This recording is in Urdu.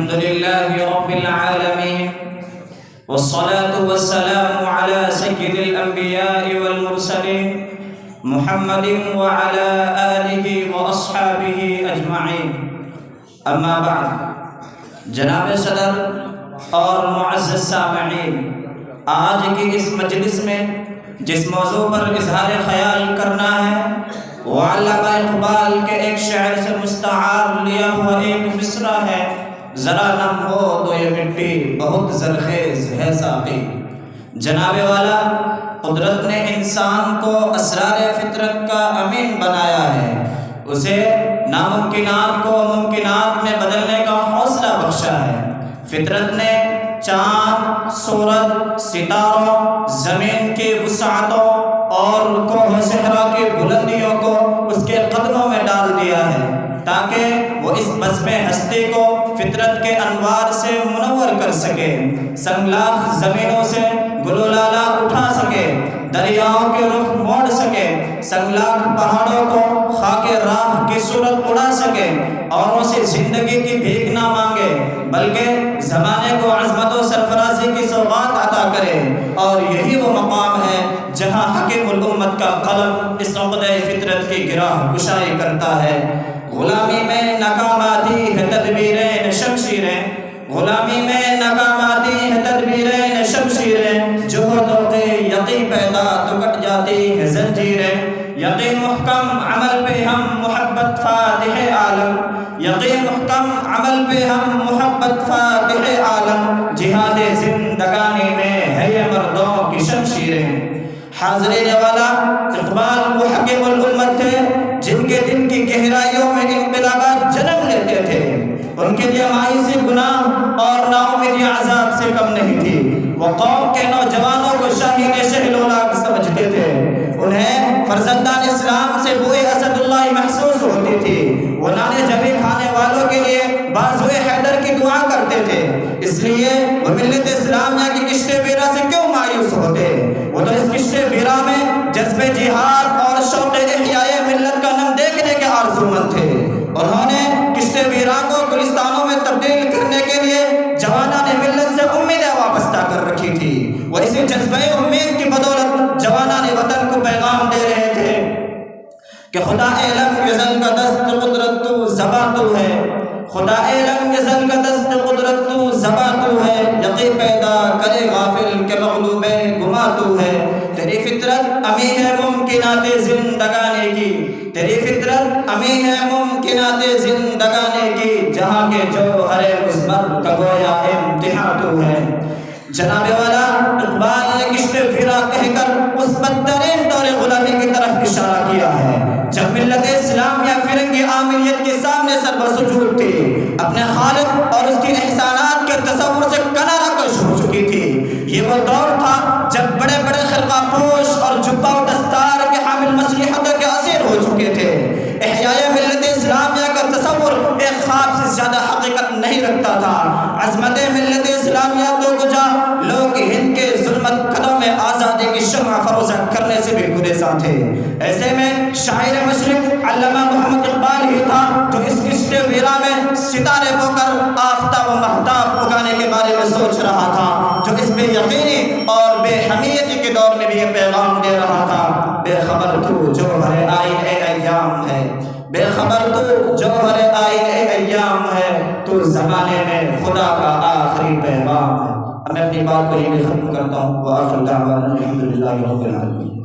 الحمد لله رب العالمين والصلاة والسلام على سيد الأنبياء والمرسلين محمد وعلى آله وأصحابه أجمعين أما بعد جناب صدر اور معزز سامعین، آج کی اس مجلس میں جس موضوع پر اظہار خیال کرنا ہے وہ علامہ اقبال کے ایک شعر سے مستعار لیا ہوا ایک مصرع ہے: ذرا نم ہو تو یہ مٹی بہت زرخیز ہے ساقی۔ جناب والا، قدرت نے انسان کو اسرار فطرت کا امین بنایا ہے، اسے ناممکنات کو ممکنات میں بدلنے کا حوصلہ بخشا ہے۔ فطرت نے چاند، سورج، ستاروں، زمین کی وسعتوں اور کوہ صحرا کی بلندیوں کو اس کے قدموں میں ڈال دیا ہے تاکہ وہ اس بزم ہستی کو فطرت کے انوار سے منور کر سکے، سنگلاخ زمینوں سے گل و لالا اٹھا سکے، دریاؤں کے رخ موڑ سکے، سنگلاخ پہاڑوں کو خاک راہ کی صورت اڑا سکے، اوروں سے زندگی کی بھیک نہ مانگے بلکہ زمانے کو عظمت و سرفرازی کی سوغات عطا کرے۔ اور یہی وہ مقام ہے جہاں حکیم الامت کا قلم اس عقدہ فطرت کی گرہ کشائی کرتا ہے۔ غلامی میں ناکام آتی ہے تدبیریں شمشیریں، غلامی میں ناکام آتی ہے تدبیریں شمشیریں، جو ذوق یقین پیدا تو کٹ جاتی ہے زنجیریں۔ یقین محکم عمل پہ ہم محبت فاتح عالم، یقین محکم عمل پہ ہم محبت فاتح عالم، جہاد زندگانی میں ہے یہ مردوں کی شمشیریں۔ حاضرین والا، اقبال وہ حکیم الامت تھے جن کے دل کی گہرائیوں میں انقلابات جنم لیتے تھے۔ ان کے لیے مایوسی گناہ اور ناامیدی عذاب سے کم نہیں تھی۔ وہ قوم کے نوجوانوں کو شاہین شہل ولاغ سمجھتے تھے، انہیں فرزندان اسلام سے بوئے اسد اللہ محسوس ہوتی تھی۔ وہ نانے جبی کھانے والوں کے لیے بازوئے حیدر کی دعا کرتے تھے، اس لیے وہ ملت اسلامیہ کی کشت ویرا سے کیوں مایوس ہوتے؟ وہ تو اس کشت ویرا میں جذب جہاد اور شوق احیاء ملت کا نم دیکھنے کے آرزومند تھے۔ انہوں نے کشت ویرا کو گلستانوں میں تبدیل کرنے کے لیے جوانان ملت سے امیدیں وابستہ کر رکھی تھی۔ وہ اسی جذبہ امید کی بدولت جوانان وطن کو پیغام دے رہے تھے کہ خدا لم یزل کا دست قدرت تو زباں تو ہے، خدا لم یزل کا دست قدرت تو زباں تو ہے، یقین پیدا کرے غافل کے مغلوب گما تو ہے۔ تیری فطرت امی ہے ممکنات زندگانے کی، تیری فطرت امی ہے ممکنات زندگانے کی، جہاں کے جوہر مثمر کا گویا امتحان تو ہے۔ جناب والا، اقبال نے کشت ویرا کہہ کر اس بدترین دور غلامی کی طرف اشارہ کیا ہے جب ملت اسلامیہ فرنگی عامریت کے سامنے سر بسجود تھی، اپنے خالق اور اس کی احسانات کے تصور سے کنارہ کش ہو چکی تھی۔ یہ وہ دور تھا جب بڑے بڑے خرقہ پوش اور جبہ و دستار کے حامل مصلحتوں کے اسیر ہو چکے تھے۔ احیاء ملت اسلامیہ کا تصور ایک خواب سے زیادہ حقیقت نہیں رکھتا تھا۔ عظمت ملت اسلامیہ تو کجا لوگ ہند کے ظلمت قدوں میں آزادی کی شمع فروزہ کرنے سے بھی گریزاں تھے۔ ایسے میں شاعر مشرق علامہ محمد اقبال ہی تھا جو اس کشت ویرا میں ستارے بو کر آفتاب و مہتاب اگانے کے بارے میں سوچ رہا تھا، جو اس بے یقینی اور بے حمیتی کے دور میں بھی یہ پیغام دے رہا تھا: بے خبر تو جوہر آئین ایام ہے، بے خبر تو جوہر آئین ایام ہے، تو زمانے میں خدا کا آخری پیغام ہے۔ میں اپنی بات کو یہیں ختم کرتا ہوں۔ وآخر دعوانا الحمدللہ رب العالمین۔